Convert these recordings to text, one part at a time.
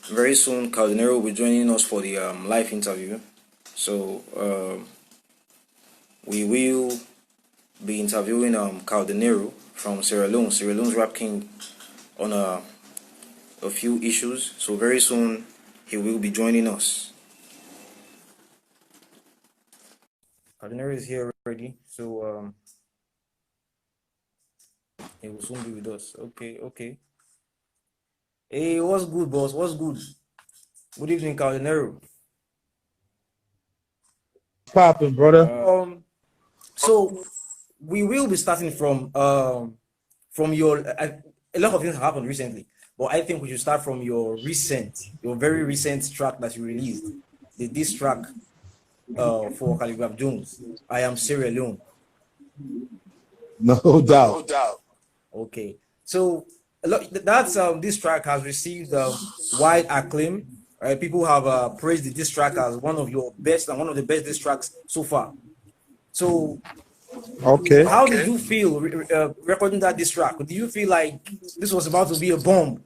very soon KAODENERO will be joining us for the live interview. So we will be interviewing KAODENERO from Sierra Leone's rap king, on a few issues. So very soon he will be joining us. KAODENERO is here already, so he will soon be with us. Okay. Hey, what's good, boss? What's good? Good evening, KAODENERO. Popping, brother. So we will be starting from your. A lot of things have happened recently, but I think we should start from your very recent track that you released, the diss track for Khaligraph Jones. I am Sierra Leone. No doubt. Okay, so this track has received wide acclaim. Right? People have praised this track as one of your best and one of the best diss tracks so far. So, okay, how did you feel recording that diss track? Did you feel like this was about to be a bomb?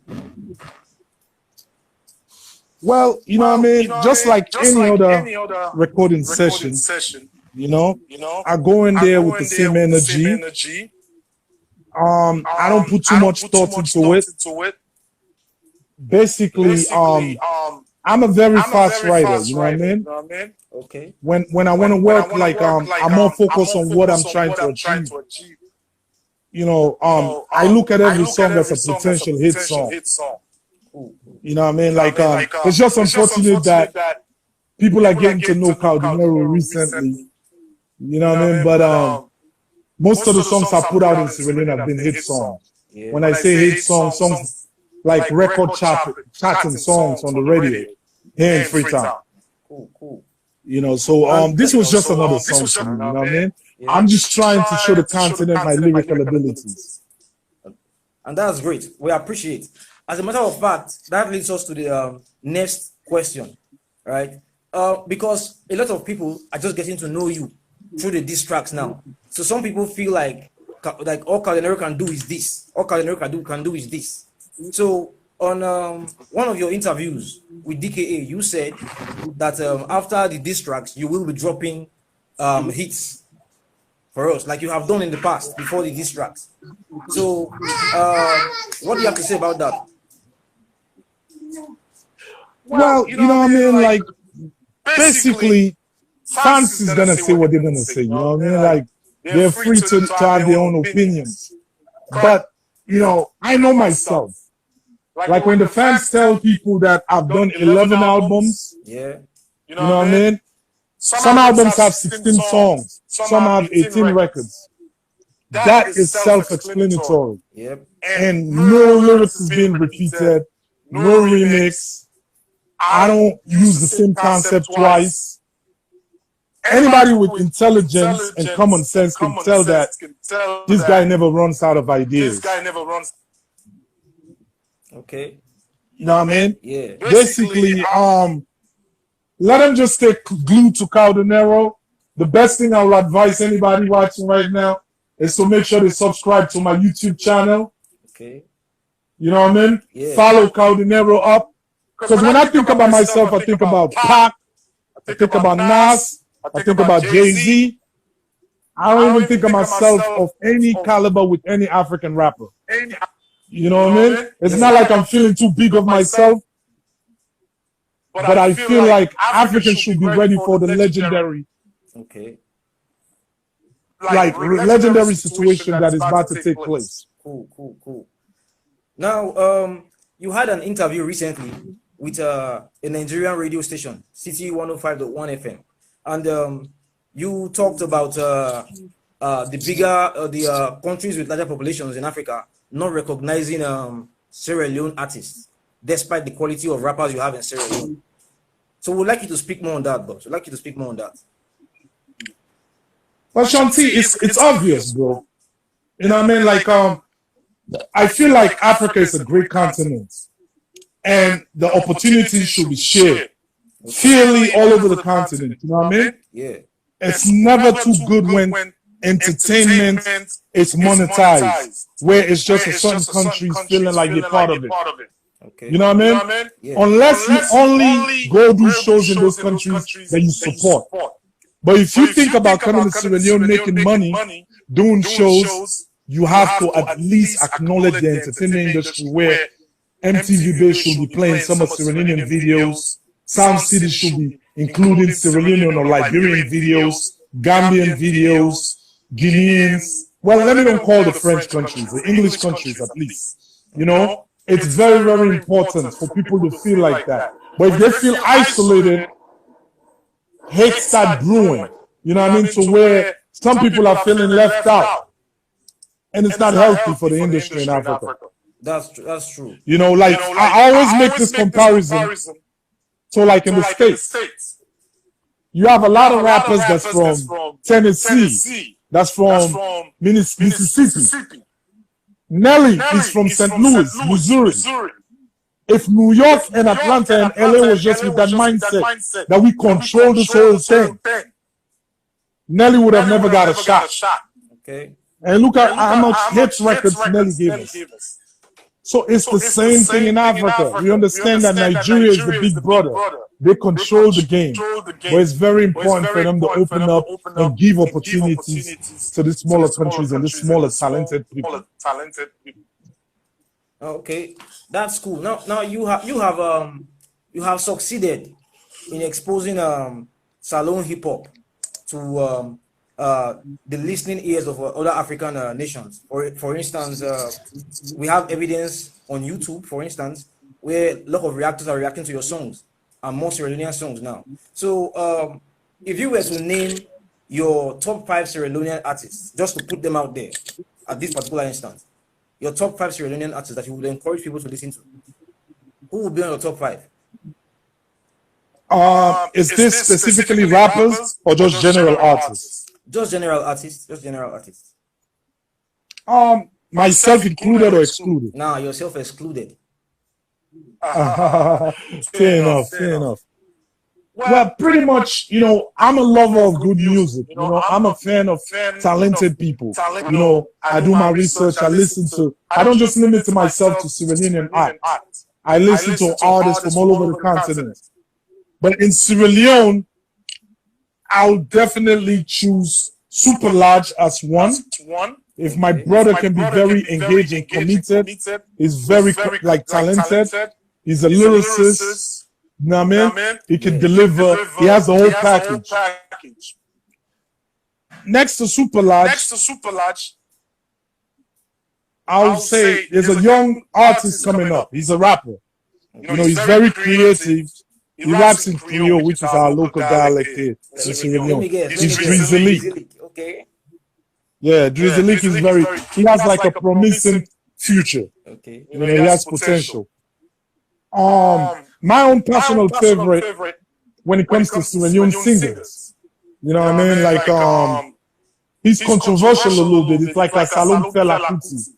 Well, you know what I mean? Just like any other recording session, I go in there with the same energy. I don't put too much thought into it. Basically, I'm a very fast writer, you know what I mean? Okay. When I want to work, like I'm more focused on what I'm trying to achieve. You know, I look at every song as a potential hit song. You know what I mean? Like it's just unfortunate that people are getting to know KAODENERO recently. You know what I mean? But most of the songs I put out in Sierra Leone have been hit songs. Yeah. When I say hit songs like record charting songs on the radio here in Freetown. Cool. You know, so this was just another song to me, you know what I mean? Yeah. I'm just trying to show the continent my lyrical abilities. And that's great. We appreciate. As a matter of fact, that leads us to the next question, right? Because a lot of people are just getting to know you through the diss tracks now. So some people feel like all KAODENERO can do is this. All KAODENERO can do is this. So on one of your interviews with DKA, you said that after the diss tracks, you will be dropping hits for us, like you have done in the past before the diss tracks. So what do you have to say about that? Well, you know what I mean? Like, basically, fans is gonna say what they're gonna say. You know what I mean? Like, they're free to have their own opinions. But you know, I know myself. Like when the fans tell people that I've done 11 albums, yeah, you know what I mean? Some albums have 16 songs, some have 18 records. That is self-explanatory. Yep. And no lyrics is being repeated, no remix. I don't use the same concept twice. Anybody with intelligence and common sense can tell that this guy never runs out of ideas. Okay. You know what I mean? Yeah. Basically, let them just stay glued to KAODENERO. The best thing I would advise anybody watching right now is to make sure they subscribe to my YouTube channel. Okay. You know what I mean? Yeah. Follow KAODENERO up. Because when I think about myself, I think about Pac, I think about Nas, I think about Jay-Z. I don't even think of myself of any caliber with any African rapper. You know what I mean? It's not like I'm feeling too big of myself, but I feel like Africans should be ready for the legendary, legendary situation that is about to take place. Cool. Now, you had an interview recently with a Nigerian radio station, City 105.1 FM, and you talked about the countries with larger populations in Africa not recognizing Sierra Leone artists, despite the quality of rappers you have in Sierra Leone. So we'd like you to speak more on that, boss. We'd like you to speak more on that. Well, SeunT, it's obvious, bro. You know what I mean? Like, I feel like Africa is a great continent, and the opportunities should be shared fairly all over the continent. You know what I mean? Yeah. It's never too good when entertainment is monetized, where it's just a certain country feeling like they're part of it. Okay. You know what I mean? Yeah. Unless you only go do shows in those countries that you support. But if you think about coming to Sierra Leone making money, doing shows, you have to at least acknowledge the entertainment industry where MTV Base should be playing some of Sierra Leonean videos. Sound City should be including Sierra Leonean or Liberian videos, Gambian videos, Guineans. Well, let me don't call the French countries, the English countries at least. You know, it's very, very important for people to feel like that. But if they feel isolated, hate start brewing. You know what I mean? To where some people are feeling left out. And it's not healthy for the industry in Africa. That's true. You know, like, I always make this comparison. So like in the States, you have a lot of rappers that's from Tennessee, that's from Mississippi. Nelly is from St. Louis, Missouri. If New York and Atlanta and LA was just with that mindset that we control this whole thing, Nelly would have never got a shot. Okay. And look at how much hits records Nelly gave us. So it's the same thing in Africa. We understand that Nigeria is the big brother. They control the game. But it's very important for them to open up and give opportunities to the smaller countries and the smaller talented people. Okay, that's cool. Now you have succeeded in exposing Salone hip hop to the listening ears of other African nations. For instance, we have evidence on YouTube, for instance, where a lot of reactors are reacting to your songs and more Sierra Leonean songs now. So if you were to name your top 5 Sierra Leonean artists, just to put them out there at this particular instance, your top 5 Sierra Leonean artists that you would encourage people to listen to, who would be on your top 5? Is this specifically rappers or just general artists? Just general artists. Just general artists. Myself included or excluded? Nah, yourself excluded. Fair enough. Well, pretty much, you know, I'm a lover of good music. You know, I'm a fan of talented people. You know, I do my research. I don't just limit to myself to Sierra Leonean art. I listen to artists from all over the continent. But in Sierra Leone, I'll definitely choose Super Large as one. If my brother can be very engaged and committed, he's very like talented. He's a lyricist. You know what I mean? He can deliver. He has the whole package. Next to Super Large, I would say there's a young artist coming up. He's a rapper. You know, he's very creative. He raps in Creole, which is our local dialect here in Sierra Leone. He's Drizzly. Okay. Yeah, Drizzly is very. He has like a promising future. Okay. You know, he has potential. My own personal favorite when it comes to Sierra Leone singers. You know what I mean? Like he's controversial a little bit. It's like a Salone Fela Kuti.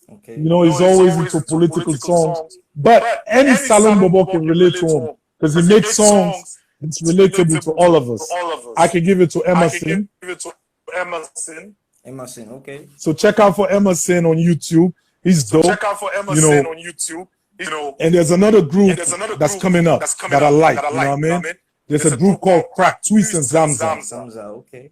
Okay. You know, he's always into political songs. But any Salone Bobo can relate to him because he makes songs that's relatable to all of us. I can give it to Emerson. Emerson, okay. So check out for Emerson on YouTube. He's dope. You know, and there's another group that's coming up that I like. You know what I mean? There's a group called Crack Twist and Zamza. Okay.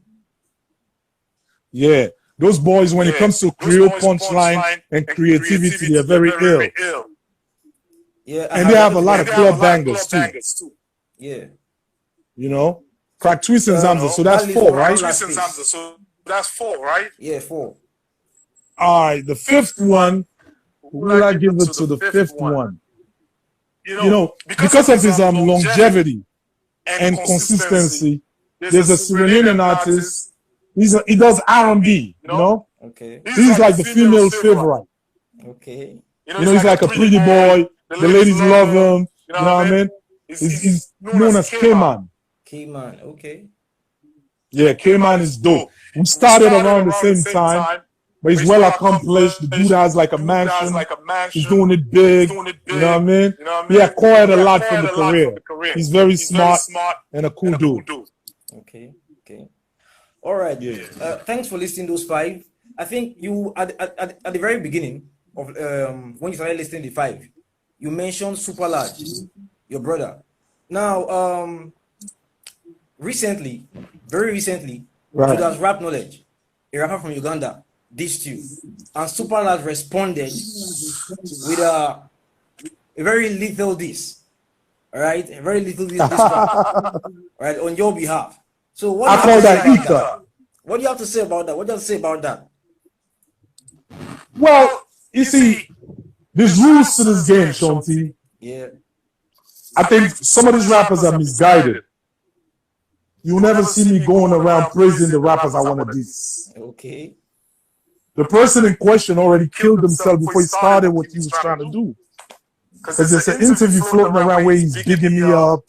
Yeah, those boys, when it comes to Creole punchline and creativity, they're very ill. Yeah, and they have a lot of club bangers too. Yeah. You know, Crack Twist and Zamza. So that's 4, right? Yeah, 4. All right, the 5th one. Who will I give it to the 5th one? You know, because of his longevity and consistency, there's a Sierra Leonean artist. He does R&B, you know? Okay. He's like the female favorite. Okay. You know, he's like a pretty boy. The ladies love him. You know what I mean? He's known as K-Man. K-Man, okay. Yeah, K-Man is dope. We started around the same time. But he's well accomplished. The dude has like a mansion. He's doing it big. You know what I mean? He acquired a lot from the career. He's very smart and a cool dude. Okay. All right. Yeah. Thanks for listing those 5. I think you at the very beginning of when you started listing the 5, you mentioned Super Large, your brother. Now, recently, very recently, Judas Rap Knowledge, a rapper from Uganda, dissed you, and Super Large responded with a very lethal diss. All right, a very little diss track, right, on your behalf. So what do you have to say about that? What do you have to say about that? What do you have to say about that? Well, you see, there's rules to this game, SeunT. Yeah. I think some of these rappers are misguided. You'll never see me going around praising the rappers I want to diss. Okay. The person in question already killed himself before he started what he was trying to do. Because there's an interview floating around where he's bigging me up,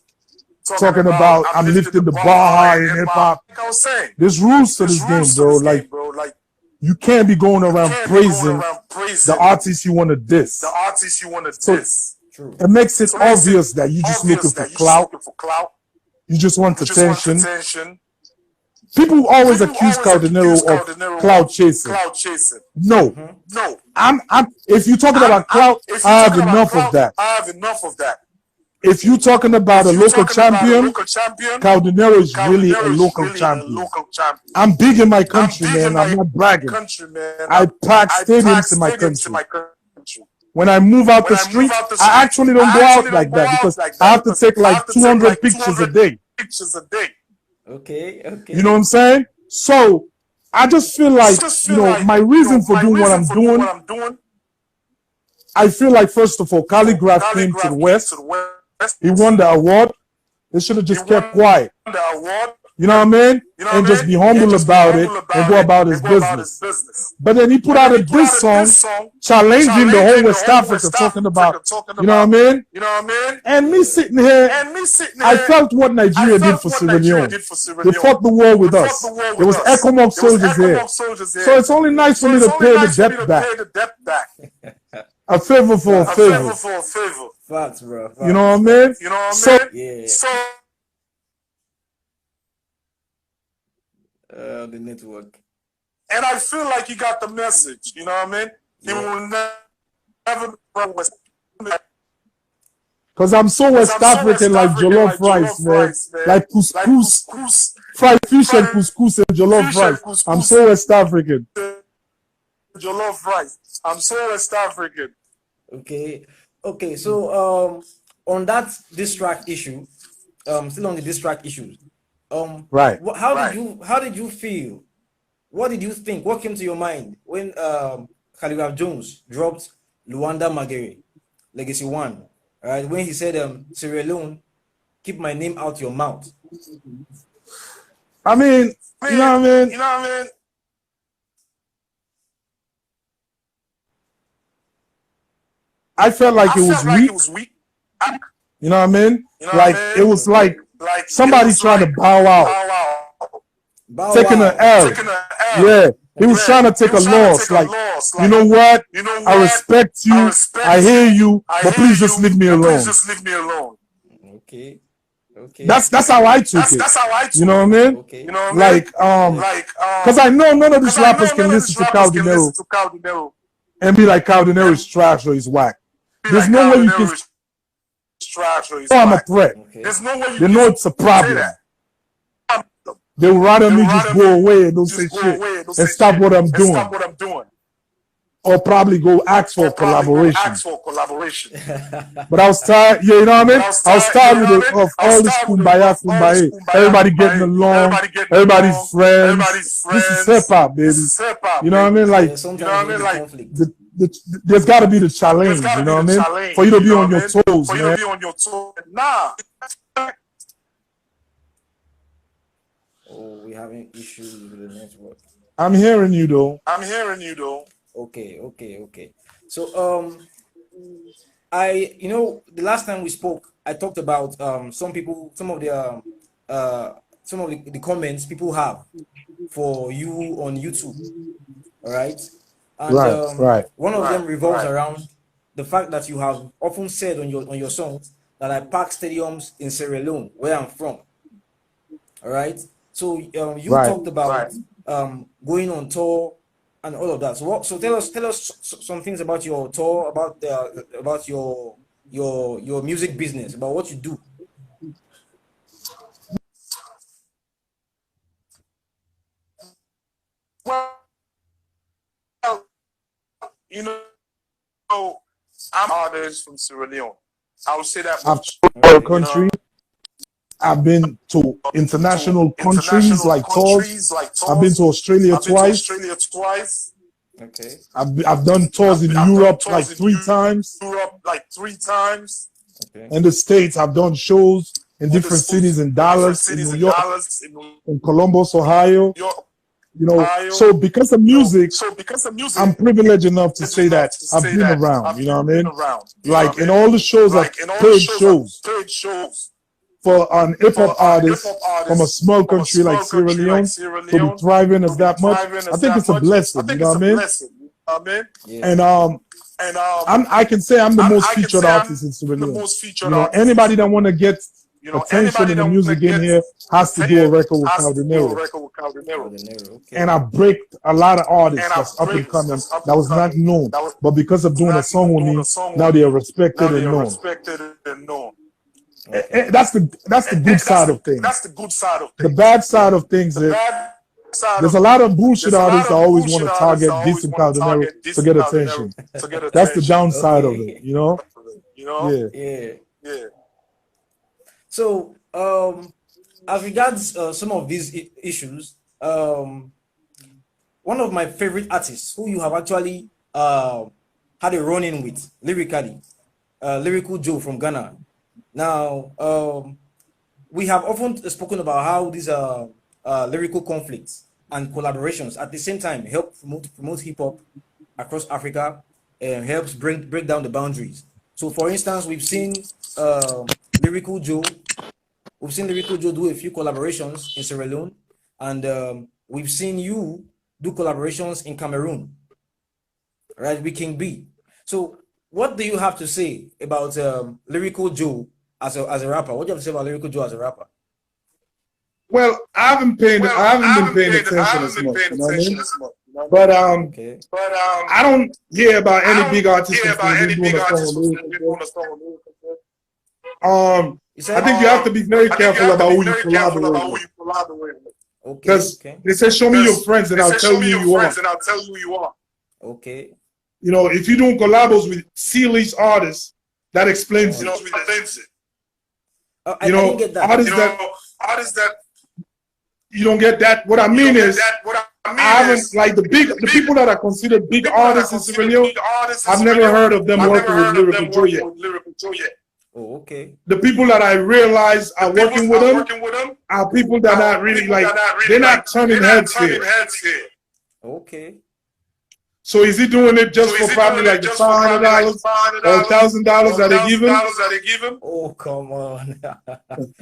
talking about I'm lifting the bar high in hip hop. There's rules to this game, bro. Like, you can't be going around praising the artists you want to diss. So it makes it obvious that you're just looking for clout. You just want attention. People always accuse KAODENERO of clout chasing. No. If you're talking about clout, I have enough of that. If you're talking about a local champion, KAODENERO is really a local champion. I'm big in my country, man. I'm not bragging. I pack stadiums in my country. When I move out the street, I actually don't go out like that because I have to take like 200 pictures a day. Okay. You know what I'm saying? So I just feel like, my reason for doing what I'm doing, I feel like, first of all, Khaligraph came to the West. He won the award. They should have just kept quiet. You know what I mean? And just be humble about it and go about his business. But then he put out a diss song challenging the whole West Africa, talking about, you know what I mean? And me sitting here, I felt what Nigeria did for Sierra Leone. They fought the war with us. There was ECOMOG soldiers here. So it's only nice for me to pay the debt back. A favor for a favor. Facts, bro. Facts. You know what I mean? So, yeah. The network. And I feel like he got the message. You know what I mean? He will never because I'm so West African, like jollof rice, man. Like couscous, fried fish and couscous and jollof rice. I'm so West African. Jollof rice. I'm so West African. Okay. So on that diss track issue, still on the diss track issues. Right. How did you feel? What did you think? What came to your mind when Khaligraph Jones dropped Luanda Magere, Legacy 1? Right, when he said, Sierra Leone, keep my name out your mouth. I mean, you know what I mean? I felt like it was weak. You know what I mean? Like, it was like somebody trying to bow out. Taking an L. Yeah. He was trying to take a loss. Like, you know what? I respect you. I hear you. But please just leave me alone. Okay. That's how I took it. You know what I mean? Okay. Like, because I know none of these rappers can listen to KAODENERO and be like, KAODENERO is trash or he's whack. There's no way you can. I'm a threat. They know it's a problem. They would rather me just go away and don't say shit and stop what I'm doing. Or probably go ask for collaboration. But I was tired, you know what I mean? I was tired of all this kumbaya. Everybody getting along, everybody's friends. This is hip hop, baby. You know what I mean? Like, there's got to be the challenge, you know what I mean? For you to be on your toes, man. Nah. Oh, we're having issues with the network. I'm hearing you though. Okay. So the last time we spoke, I talked about some of the comments people have for you on YouTube. All right. And right. One of them revolves around the fact that you have often said on your songs that I pack stadiums in Sierra Leone, where I'm from. All right. So you talked about going on tour and all of that. So tell us some things about your tour, about your your music business, about what you do. Well, you know, I'm an artist from Sierra Leone. I would say that I've toured the country. I've been to international countries like tours. I've been to Australia twice. Okay. I've done tours in Europe like 3 times. Okay. In the States, I've done shows in different cities, in Dallas, in New York, in Columbus, Ohio. You know, so because of music, I'm privileged enough to say that I've been around, you know what I mean? Like in all the shows, like paid shows for an hip-hop artist from a small country like Sierra Leone to be thriving as that much, I think it's a blessing, you know what I mean? Yeah. And I can say I'm the most featured artist in Sierra Leone. You know, anybody that want to get attention in the music in here has to do a record with KAODENERO. Okay. And I break a lot of artists that's up and coming that was not known, but because of doing a song with me, now they are respected and known. Okay. That's the good side of things. The bad side of things is there's a lot of bullshit artists that always want to target this and KAODENERO to get attention. That's the downside of it, you know? Yeah. So, as regards some of these issues, one of my favorite artists who you have actually had a run-in with lyrically, Lyrical Joe from Ghana. Now, we have often spoken about how these lyrical conflicts and collaborations at the same time help promote hip-hop across Africa and helps break down the boundaries. So, for instance, we've seen Lyrical Joe do a few collaborations in Sierra Leone, and we've seen you do collaborations in Cameroon, right, with King B. So what do you have to say about Lyrical Joe as a rapper? What do you have to say about Lyrical Joe as a rapper? Well, I haven't been paying attention as much, you know what I mean? But I don't hear about any big artists doing a song with Lyrical. I think you have to be very careful about who you collaborate with. Because they say, show me your friends and I'll tell you who you are. Okay. You know, if you're doing collabos with C-list artists, that explains it. I didn't get that. Artists that you don't get that. What I mean is, I haven't, like the people that are considered big artists in Sierra Leone, I've never heard of them working with Lyrical Joe yet. Oh, okay. The people that I realize are working with them are people that are really like, they're not turning heads here. Okay. So is he doing it just for probably like the $500 or $1,000 that they give him? Oh, come on.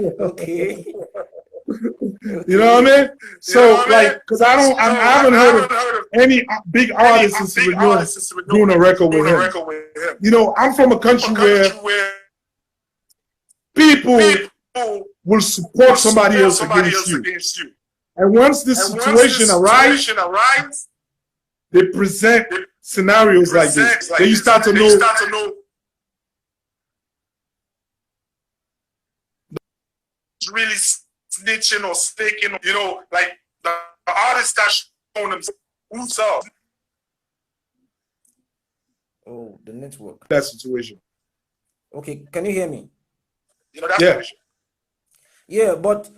Okay. You know what I mean? So like, because I haven't heard of any big artists in Sierra Leone doing a record with him. You know, I'm from a country where people will support somebody else against you. And once this situation arrives, they present scenarios like this. Then you start to know really snitching or staking, you know, like the artist that's showing themselves who's up. Oh, the network. That situation. Okay, can you hear me? You know, that's yeah, but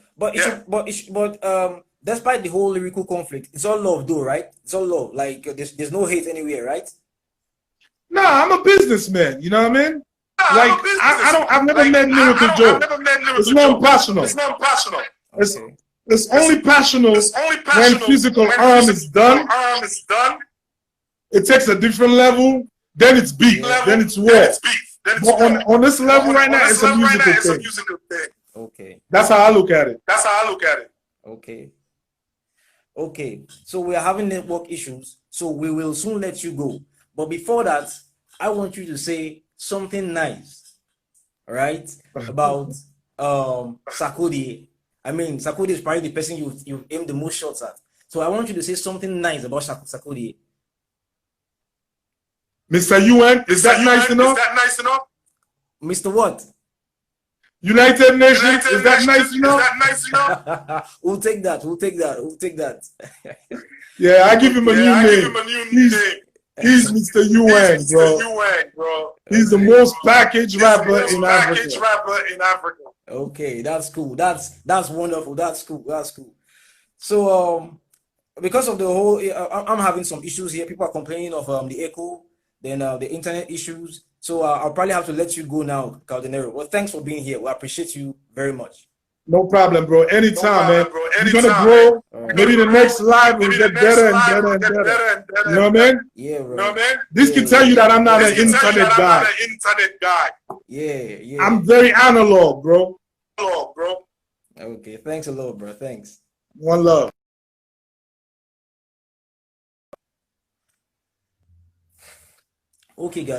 despite the whole lyrical conflict, it's all love though, right? It's all love. Like there's no hate anywhere, right? Nah, I'm a businessman, you know what I mean? Like I've never met Lyrical Joe. It's not personal. It's only passional when physical harm is done. It takes a different level, then it's beef, then it's war. But on this level right now, it's a musical thing. Okay. That's how I look at it. Okay. So we are having network issues, so we will soon let you go. But before that, I want you to say something nice, right? About Sarkodie. I mean, Sarkodie is probably the person you aim the most shots at. So I want you to say something nice about Sarkodie. Mr. UN, is that nice enough? Mr. What? United Nations. Is that nice enough? Is that nice enough? We'll take that. We'll take that. We'll take that. Yeah, I give him a new name. He's Mr. UN, bro. He's the most packaged rapper in Africa. Okay, that's cool. That's wonderful. That's cool. That's cool. So because of the whole, I'm having some issues here. People are complaining of the echo, then the internet issues. So I'll probably have to let you go now, KAODENERO. Well, thanks for being here. We appreciate you very much. No problem, bro. Anytime, man. You're gonna grow. Maybe the next live will get better and better and better. You know what I mean? Yeah, bro. This can tell you that I'm not an internet guy. Yeah. I'm very analog, bro. Okay, thanks a lot, bro. Thanks. One love. Okay, guys.